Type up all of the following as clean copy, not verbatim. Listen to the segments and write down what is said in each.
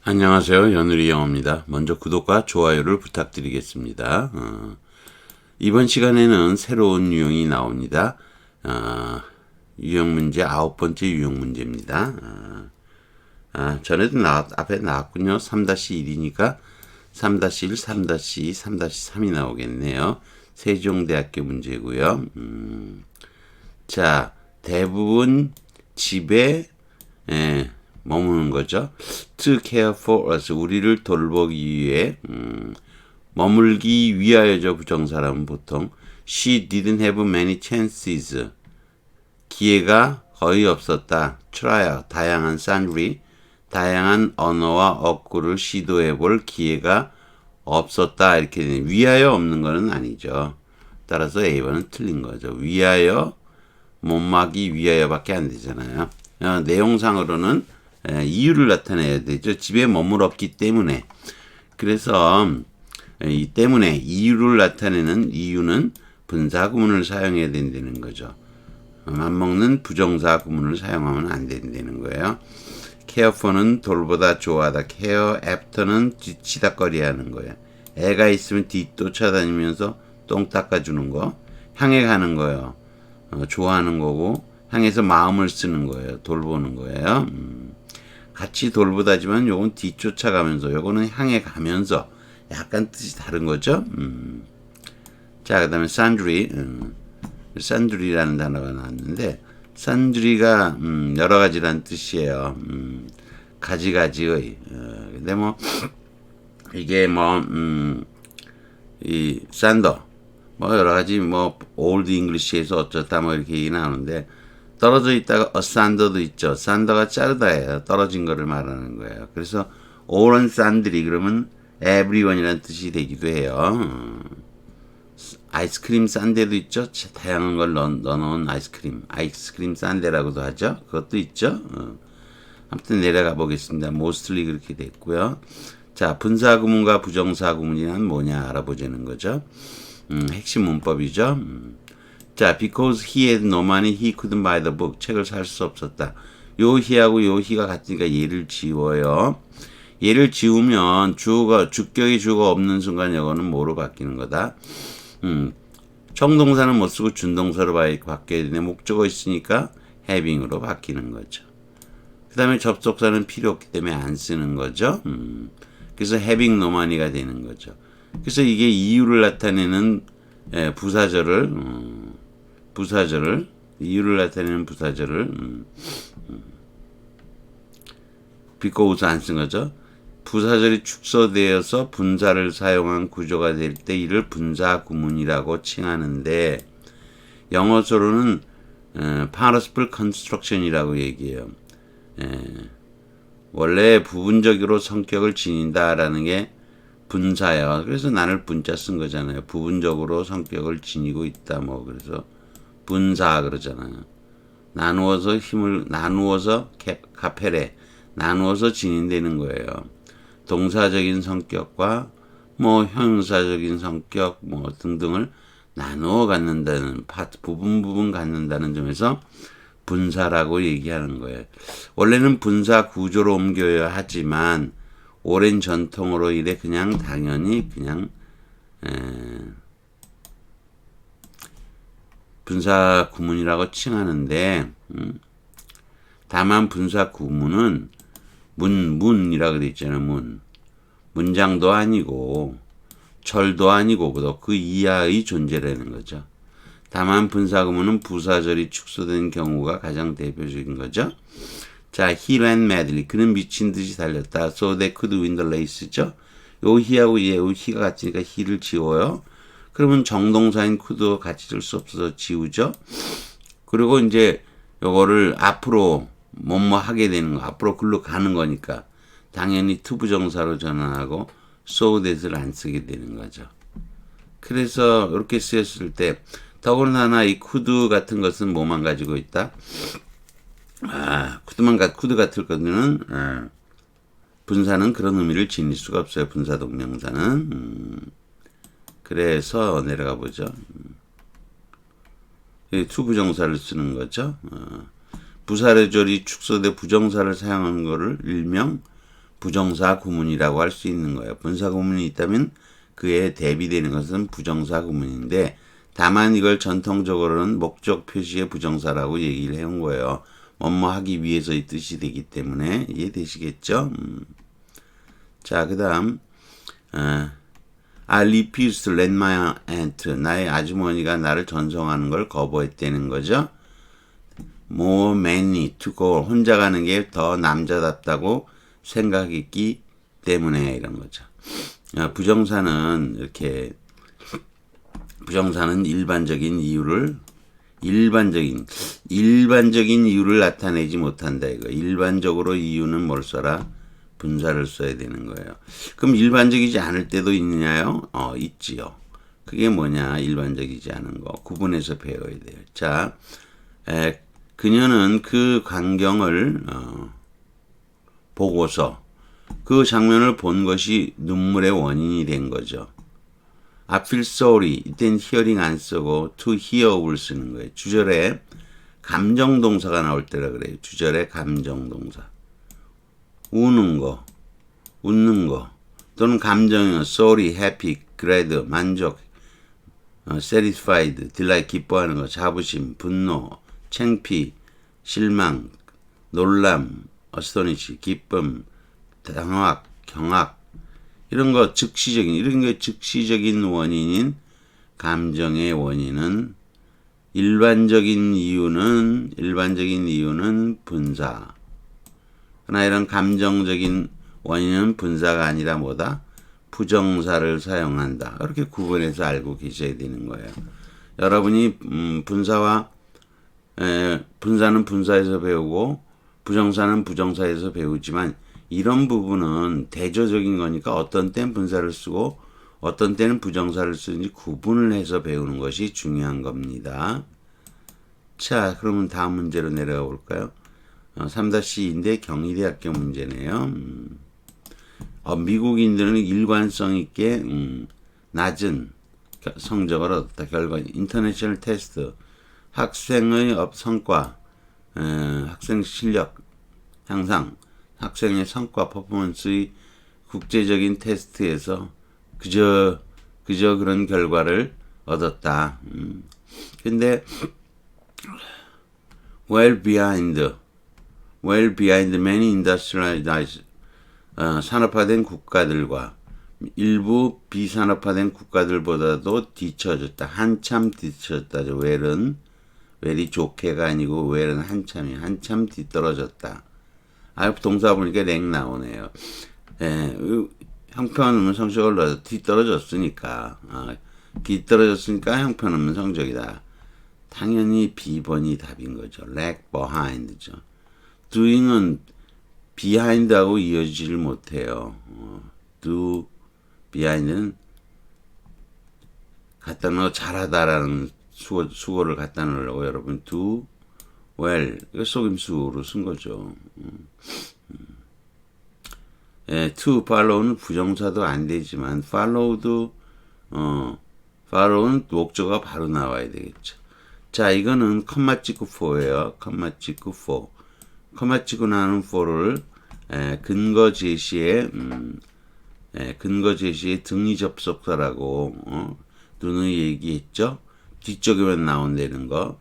안녕하세요. 연우리 영어입니다. 먼저 구독과 좋아요를 부탁드리겠습니다. 이번 시간에는 새로운 유형이 나옵니다. 유형 문제 9번째 유형 문제입니다. 전에도 앞에 나왔군요. 3-1이니까 3-1, 3-2, 3-3이 나오겠네요. 세종대학교 문제고요. 자, 대부분 집에 머무는 거죠. To care for us, 우리를 돌보기 위해 머물기 위하여죠. 부정사람은 보통 She didn't have many chances, 기회가 거의 없었다. try, 다양한 sundry, 다양한 언어와 어구를 시도해볼 기회가 없었다. 이렇게 되는, 위하여 없는 거는 아니죠. 따라서 A번은 틀린 거죠. 위하여, 못막이 위하여밖에 안 되잖아요. 내용상으로는 이유를 나타내야 되죠. 집에 머물었기 때문에. 그래서 이 때문에 이유를 나타내는 이유는 분사 구문을 사용해야 된다는 거죠. 맞먹는 부정사 구문을 사용하면 안 된다는 거예요. care for는 돌보다 좋아하다. care after는 뒤치다거리 하는 거예요. 애가 있으면 뒤 쫓아다니면서 똥 닦아주는 거. 향해 가는 거예요. 좋아하는 거고, 향해서 마음을 쓰는 거예요. 돌보는 거예요. 같이 돌보다지만 요건 뒤쫓아가면서, 요거는 향해 가면서, 약간 뜻이 다른 거죠. 자, 그 다음에 sundry, sundry라는 단어가 나왔는데, sundry가 여러 가지라는 뜻이에요. 가지가지의. 근데 뭐 이게 이 산더, 여러 가지 올드 잉글리시에서 어쩌다 이렇게 얘기 나오는데, 떨어져 있다가 asunder 있죠. 산더가 자르다예요. 떨어진 거를 말하는 거예요. 그래서 all sundry 그러면 everyone이라는 뜻이 되기도 해요. 아이스크림 싼데도 있죠. 다양한 걸 넣어놓은 아이스크림 싼데라고도 하죠. 그것도 있죠. 아무튼 내려가 보겠습니다. mostly 그렇게 됐고요. 자, 분사 구문과 부정사 구문이란 뭐냐 알아보자는 거죠. 핵심 문법이죠. 자, because he had no money, he couldn't buy the book. 책을 살 수 없었다. 요 he하고 요 he가 같으니까 얘를 지워요. 얘를 지우면 주격이 주어가 없는 순간 이거는 뭐로 바뀌는 거다? 청동사는 못 쓰고 준동사로 바뀌어야 되는데 목적어 있으니까 having으로 바뀌는 거죠. 그 다음에 접속사는 필요 없기 때문에 안 쓰는 거죠. 그래서 having no money가 되는 거죠. 그래서 이게 이유를 나타내는 이유를 나타내는 부사절을 because 안 쓴 거죠. 부사절이 축소되어서 분사를 사용한 구조가 될 때 이를 분사 구문이라고 칭하는데, 영어서로는 participle construction이라고 얘기해요. 원래 부분적으로 성격을 지닌다라는 게 분사예요. 그래서 나를 분자 쓴 거잖아요. 부분적으로 성격을 지니고 있다. 그래서 분사 그러잖아요. 나누어서 카페레 나누어서 지닌다는 거예요. 동사적인 성격과 형용사적인 성격 등등을 나누어 갖는다는 부분 갖는다는 점에서 분사라고 얘기하는 거예요. 원래는 분사 구조로 옮겨야 하지만 오랜 전통으로 이래 그냥 당연히 그냥 분사 구문이라고 칭하는데, 다만 분사 구문은 문이라고 되어 있잖아요. 문장도 아니고 절도 아니고 그 이하의 존재라는 거죠. 다만 분사 구문은 부사절이 축소된 경우가 가장 대표적인 거죠. 자, he ran madly. 그는 미친 듯이 달렸다. So they could win the race죠. 요 he하고 요 he가 같으니까 he를 지워요. 그러면 정동사인 could 같이 쓸 수 없어서 지우죠. 그리고 이제 요거를 앞으로 하게 되는 거, 앞으로 글로 가는 거니까 당연히 to 부정사로 전환하고 so that을 안 쓰게 되는 거죠. 그래서 이렇게 쓰였을 때 더군다나 이 could 같은 것은 뭐만 가지고 있다? could 같을 거는 분사는 그런 의미를 지닐 수가 없어요. 분사 동명사는. 그래서 내려가 보죠. to 부정사를 쓰는 거죠. 부사래절이 축소돼 부정사를 사용하는 거를 일명 부정사 구문이라고 할 수 있는 거예요. 분사 구문이 있다면 그에 대비되는 것은 부정사 구문인데 다만 이걸 전통적으로는 목적 표시의 부정사라고 얘기를 해온 거예요. 뭐뭐 하기 위해서의 뜻이 되기 때문에 이해되시겠죠? 자, 그 다음 I refuse to let my aunt, 나의 아주머니가 나를 전송하는 걸 거부했다는 거죠. more manly to go, 혼자 가는 게 더 남자답다고 생각했기 때문에 이런 거죠. 부정사는 이렇게 부정사는 일반적인 이유를 나타내지 못한다 이거. 일반적으로 이유는 뭘 써라? 분사를 써야 되는 거예요. 그럼 일반적이지 않을 때도 있느냐요? 있지요. 그게 뭐냐? 일반적이지 않은 거. 구분해서 배워야 돼요. 자, 그녀는 그 광경을 보고서 그 장면을 본 것이 눈물의 원인이 된 거죠. I feel sorry. 이땐 hearing 안 쓰고 to hear을 쓰는 거예요. 주절에 감정동사가 나올 때라 그래요. 주절에 감정동사. 우는 거, 웃는 거, 또는 감정이요. sorry, happy, glad, 만족, satisfied, delight, 기뻐하는 거, 자부심, 분노, 창피, 실망, 놀람, astonish, 기쁨, 당황, 경악, 이런 거 이런 게 즉시적인 원인인 감정의 원인은 일반적인 이유는 분사. 그러나 이런 감정적인 원인은 분사가 아니라 뭐다? 부정사를 사용한다. 이렇게 구분해서 알고 계셔야 되는 거예요. 여러분이 분사는 분사에서 배우고 부정사는 부정사에서 배우지만 이런 부분은 대조적인 거니까 어떤 때는 분사를 쓰고 어떤 때는 부정사를 쓰는지 구분을 해서 배우는 것이 중요한 겁니다. 자, 그러면 다음 문제로 내려가 볼까요? 3-2인데 경희대학교 문제네요. 미국인들은 일관성 있게 낮은 성적을 얻었다. 결과 인터내셔널 테스트, 학생의 성과, 학생 실력 향상, 학생의 성과 퍼포먼스의 국제적인 테스트에서 그저 그런 결과를 얻었다. 근데 well behind many industrialized 산업화된 국가들과 일부 비산업화된 국가들보다도 뒤처졌다. 한참 뒤처졌다죠. well이 좋게가 아니고 well은 한참 뒤떨어졌다. 동사 보니까 랭 나오네요. 형편없는 성적을 넣어서 뒤떨어졌으니까 형편없는 성적이다. 당연히 B번이 답인 거죠. lag behind죠. doing은 behind하고 이어지질 못해요. do behind는 갖다 넣어 잘하다라는 수고를 갖다 넣으려고 여러분 do well 이거 속임수로 쓴 거죠. to follow는 부정사도 안 되지만 follow는 목적어가 바로 나와야 되겠죠. 자, 이거는 컴마 찍고 for예요. 컴마 찍고 for. 컴마 찍고 나는 for를 근거 제시의 등위 접속사라고 누누이 얘기했죠. 뒤쪽에만 나온다는 거.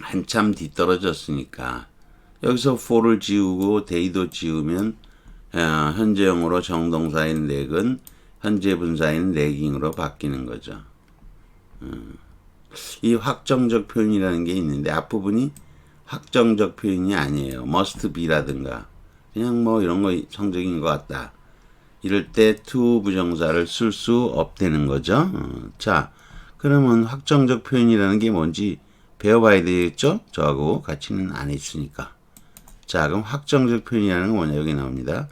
한참 뒤떨어졌으니까 여기서 for를 지우고 they도 지우면 현재형으로 정동사인 lag은 현재 분사인 lagging으로 바뀌는 거죠. 이 확정적 표현이라는 게 있는데 앞부분이 확정적 표현이 아니에요. must be라든가 그냥 뭐 이런 거 성적인 것 같다. 이럴 때 to 부정사를 쓸 수 없다는 거죠. 자, 그러면 확정적 표현이라는 게 뭔지 배워봐야 되겠죠? 저하고 같이는 안 했으니까. 자, 그럼 확정적 표현이라는 건 뭐냐? 여기 나옵니다.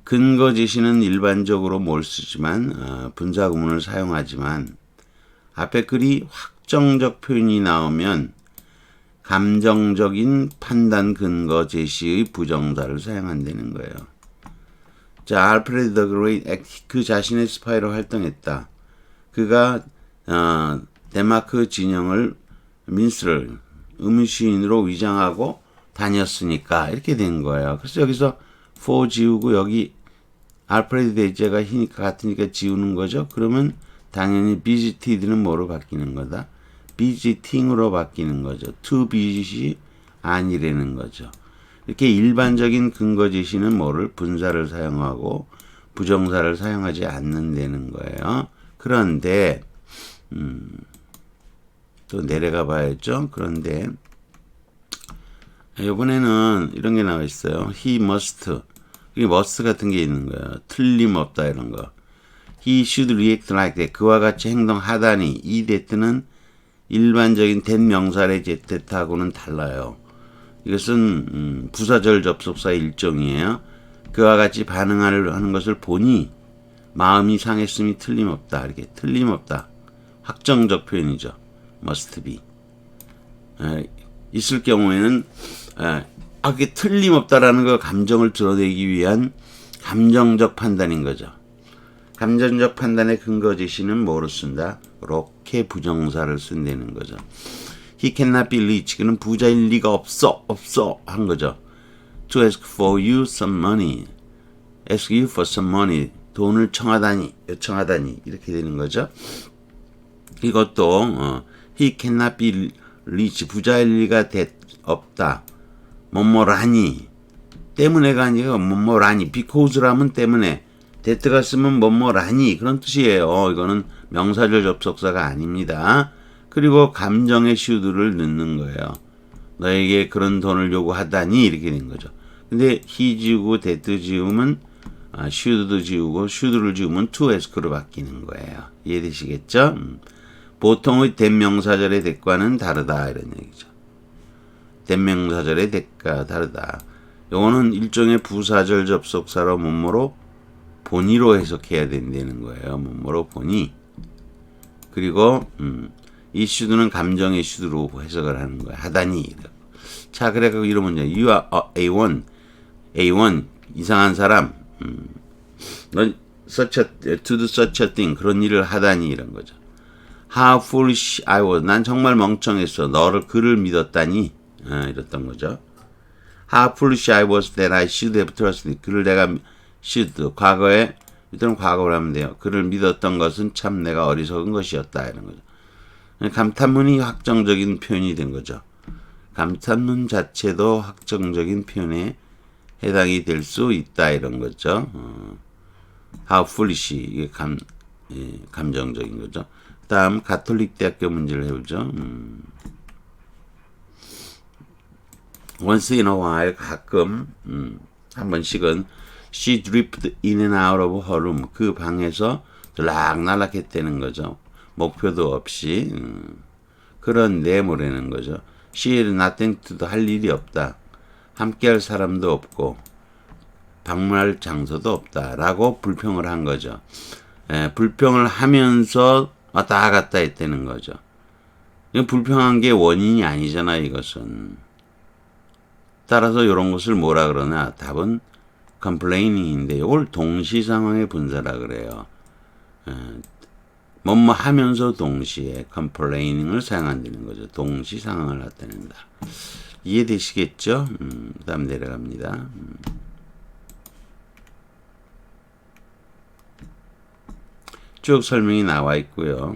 근거 제시는 일반적으로 뭘 쓰지만 분사 구문을 사용하지만 앞에 글이 확정적 표현이 나오면 감정적인 판단 근거 제시의 부정사를 사용한다는 거예요. 자, 알프레드 더 그레이트 그 자신의 스파이로 활동했다. 그가 덴마크 진영을 민스를 음유시인으로 위장하고 다녔으니까 이렇게 된 거예요. 그래서 여기서 for 지우고 여기 알프레드 대자가 히니까 같으니까 지우는 거죠. 그러면 당연히 visited는 뭐로 바뀌는 거다? visiting으로 바뀌는 거죠. to visit이 아니라는 거죠. 이렇게 일반적인 근거 제시는 뭐를 분사를 사용하고 부정사를 사용하지 않는다는 거예요. 그런데 또 내려가 봐야죠. 그런데 이번에는 이런 게 나와 있어요. He must. 이게 must 같은 게 있는 거예요. 틀림없다 이런 거. He should react like that. 그와 같이 행동하다니. 이 that는 일반적인 that 명사의 that하고는 달라요. 이것은 부사절 접속사의 일종이에요. 그와 같이 반응하는 것을 보니 마음이 상했음이 틀림없다. 이렇게 틀림없다. 확정적 표현이죠. must be. 있을 경우에는 그게 틀림없다라는 거 감정을 드러내기 위한 감정적 판단인 거죠. 감정적 판단의 근거 제시는 뭐로 쓴다? 이렇게 부정사를 쓴다는 거죠. He cannot be rich. 그는 부자일 리가 없어 한 거죠. To ask for you some money. Ask you for some money. 돈을 요청하다니 이렇게 되는 거죠. 이것도 he cannot be rich. 부자일 리가 없다. 뭐뭐라니 때문에가 아니라 뭐뭐라니 because라면 때문에 that가 쓰면 뭐뭐라니 그런 뜻이에요. 이거는 명사절 접속사가 아닙니다. 그리고 감정의 should를 넣는 거예요. 너에게 그런 돈을 요구하다니 이렇게 된 거죠. 근데 he 지우고 that 지우면 should도 지우고 should를 지우면 to ask로 바뀌는 거예요. 이해되시겠죠? 보통의 대명사절의 that과는 다르다 이런 얘기죠. 대명사절의 that과 다르다. 요거는 일종의 부사절 접속사로 뭐뭐로 본의로 해석해야 된다는 거예요. 뭐뭐로 본의. 그리고 이 should는 감정의 should로 해석을 하는 거예요. 하다니. 자, 그래서 이런 문제. You are A1 이상한 사람. 넌 to do such a thing 그런 일을 하다니 이런 거죠. How foolish I was. 난 정말 멍청했어. 그를 믿었다니. 이랬던 거죠. How foolish I was that I should have trusted. 그를 내가 should 과거에 이때는 과거를 하면 돼요. 그를 믿었던 것은 참 내가 어리석은 것이었다 이런 거죠. 감탄문이 확정적인 표현이 된 거죠. 감탄문 자체도 확정적인 표현에 해당이 될 수 있다 이런 거죠. How foolish 이게 감정적인 거죠. 다음 가톨릭 대학교 문제를 해보죠. Once in a while 가끔 한 번씩은 she drifted in and out of her room. 그 방에서 들락날락 했다는 거죠. 목표도 없이. 그런데 뭐라는 거죠. She had nothing to do. 할 일이 없다. 함께할 사람도 없고 방문할 장소도 없다. 라고 불평을 한 거죠. 불평을 하면서 왔다 갔다 했다는 거죠. 불평한 게 원인이 아니잖아 이것은. 따라서 이런 것을 뭐라 그러나 답은 complaining인데 이걸 동시 상황의 분사라 그래요. 뭐뭐 하면서 동시에 complaining 사용한다는 거죠. 동시 상황을 나타낸다. 이해되시겠죠? 다음 내려갑니다. 쭉 설명이 나와 있고요.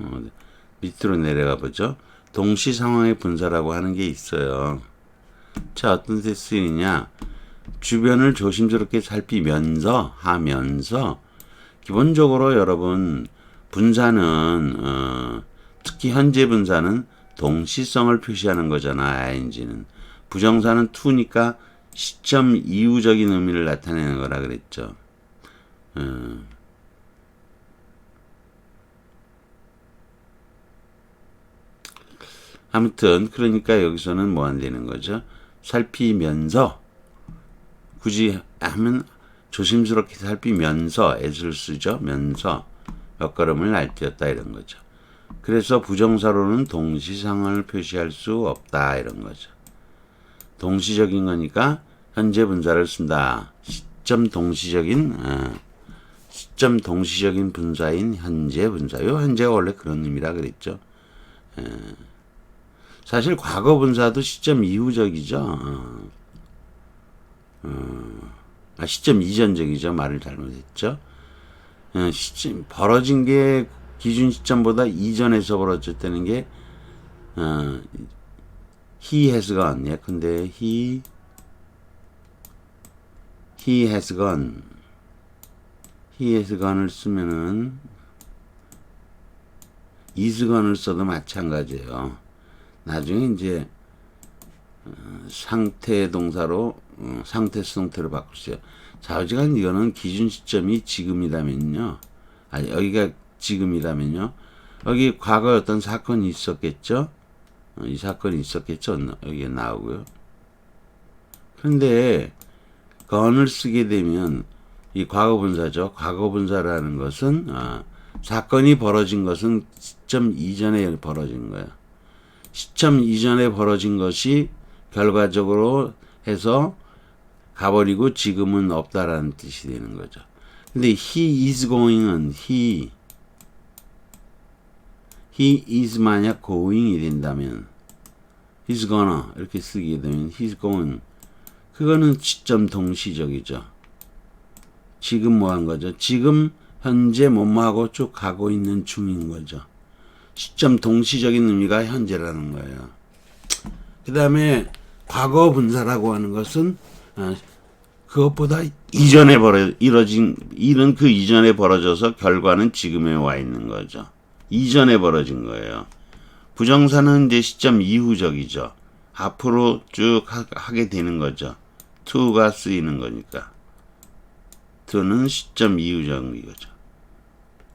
밑으로 내려가 보죠. 동시 상황의 분사라고 하는 게 있어요. 자, 어떤 데 쓰이느냐? 주변을 조심스럽게 살피면서 하면서 기본적으로 여러분 분사는 특히 현재 분사는 동시성을 표시하는 거잖아. ing는 부정사는 to니까 시점 이후적인 의미를 나타내는 거라 그랬죠. 아무튼 그러니까 여기서는 뭐 안 되는 거죠? 살피면서 굳이 하면 조심스럽게 살피면서 애를 쓰죠. 면서 몇 걸음을 날뛰었다 이런 거죠. 그래서 부정사로는 동시상황을 표시할 수 없다 이런 거죠. 동시적인 거니까 현재 분사를 쓴다. 시점 동시적인 분사인 현재 분사요. 현재가 원래 그런 의미라 그랬죠. 사실 과거 분사도 시점 이후적이죠. 시점 이전적이죠. 말을 잘못했죠. 시점 벌어진 게 기준 시점보다 이전에서 벌어졌다는 게 he has gone. 예컨대 he has gone. he has gone을 쓰면은 is gone을 써도 마찬가지예요. 나중에 이제 상태 동사로 상태 수동태로 바꾸세요. 좌우지간 이거는 기준 시점이 지금이라면요. 여기가 지금이라면요. 여기 과거에 어떤 사건이 있었겠죠. 이 사건이 있었겠죠. 여기에 나오고요. 그런데 건을 쓰게 되면 이 과거분사죠. 과거분사라는 것은 사건이 벌어진 것은 시점 이전에 벌어진 거예요. 시점 이전에 벌어진 것이 결과적으로 해서 가버리고 지금은 없다라는 뜻이 되는 거죠. 근데 he is going은 he is 만약 going이 된다면 he's gonna 이렇게 쓰게 되면 he's going 그거는 시점 동시적이죠. 지금 뭐 한 거죠? 지금 현재 뭐뭐하고 쭉 가고 있는 중인 거죠. 시점 동시적인 의미가 현재라는 거예요. 그 다음에 과거 분사라고 하는 것은 그것보다 이전에 이뤄진 일은 그 이전에 벌어져서 결과는 지금에 와 있는 거죠. 이전에 벌어진 거예요. 부정사는 이제 시점 이후적이죠. 앞으로 쭉 하게 되는 거죠. to가 쓰이는 거니까. to는 시점 이후적이죠.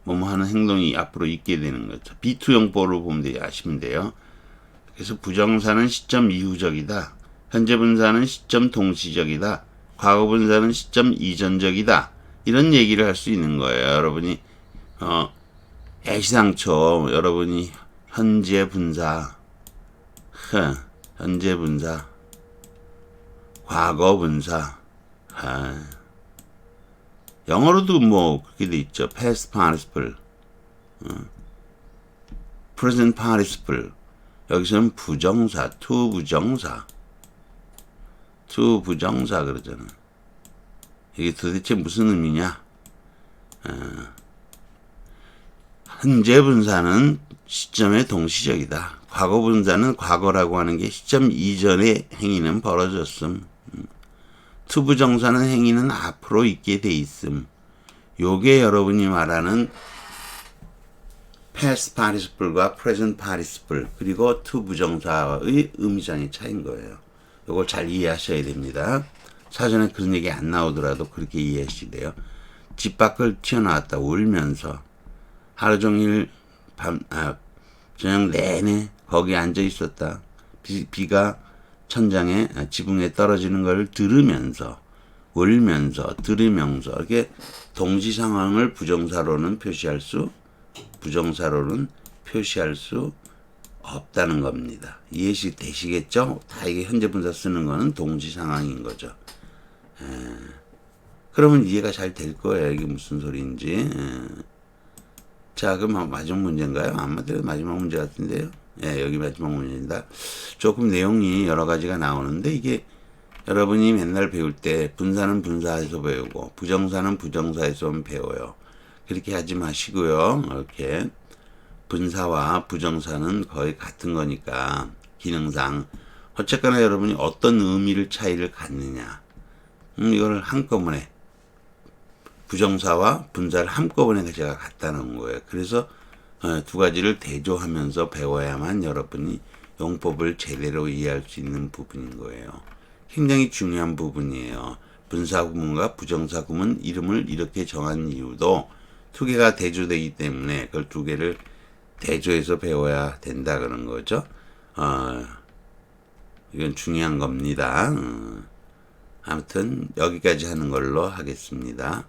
뭐뭐 하는 행동이 앞으로 있게 되는 거죠. B2용법으로 보면 아시면 돼요. 그래서 부정사는 시점 이후적이다. 현재 분사는 시점 동시적이다. 과거 분사는 시점 이전적이다. 이런 얘기를 할 수 있는 거예요. 여러분이 애시당초 여러분이 현재 분사, 현재 분사, 과거 분사, 영어로도 뭐 그렇게 돼 있죠. past participle, present participle. 여기서는 부정사, to 부정사 그러잖아. 이게 도대체 무슨 의미냐? 현재 분사는 시점의 동시적이다. 과거 분사는 과거라고 하는 게 시점 이전의 행위는 벌어졌음. to 부정사는 행위는 앞으로 있게 돼 있음. 요게 여러분이 말하는 past participle과 present participle 그리고 to 부정사의 의미상의 차이인 거예요. 요걸 잘 이해하셔야 됩니다. 사전에 그런 얘기 안 나오더라도 그렇게 이해하시면 돼요. 집 밖을 튀어나왔다 울면서 하루 종일 저녁 내내 거기 앉아 있었다. 비가 천장에 지붕에 떨어지는 걸 들으면서 울면서 들으면서 이렇게 동시 상황을 부정사로는 표시할 수 없다는 겁니다. 이해시 되시겠죠? 다 이게 현재 분사 쓰는 거는 동시 상황인 거죠. 그러면 이해가 잘 될 거예요. 이게 무슨 소리인지. 자, 그럼 마지막 문제인가요? 아마도 마지막 문제 같은데요. 여기 마지막 문제입니다. 조금 내용이 여러 가지가 나오는데 이게 여러분이 맨날 배울 때 분사는 분사에서 배우고 부정사는 부정사에서 배워요. 그렇게 하지 마시고요. 이렇게 분사와 부정사는 거의 같은 거니까 기능상 어쨌거나 여러분이 어떤 의미를 차이를 갖느냐 이걸 한꺼번에 부정사와 분사를 한꺼번에 제가 갖다 놓은 거예요. 그래서 두 가지를 대조하면서 배워야만 여러분이 용법을 제대로 이해할 수 있는 부분인 거예요. 굉장히 중요한 부분이에요. 분사 구문과 부정사 구문 이름을 이렇게 정한 이유도 두 개가 대조되기 때문에 그걸 두 개를 대조해서 배워야 된다 그런 거죠. 이건 중요한 겁니다. 아무튼 여기까지 하는 걸로 하겠습니다.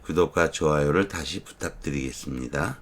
구독과 좋아요를 다시 부탁드리겠습니다.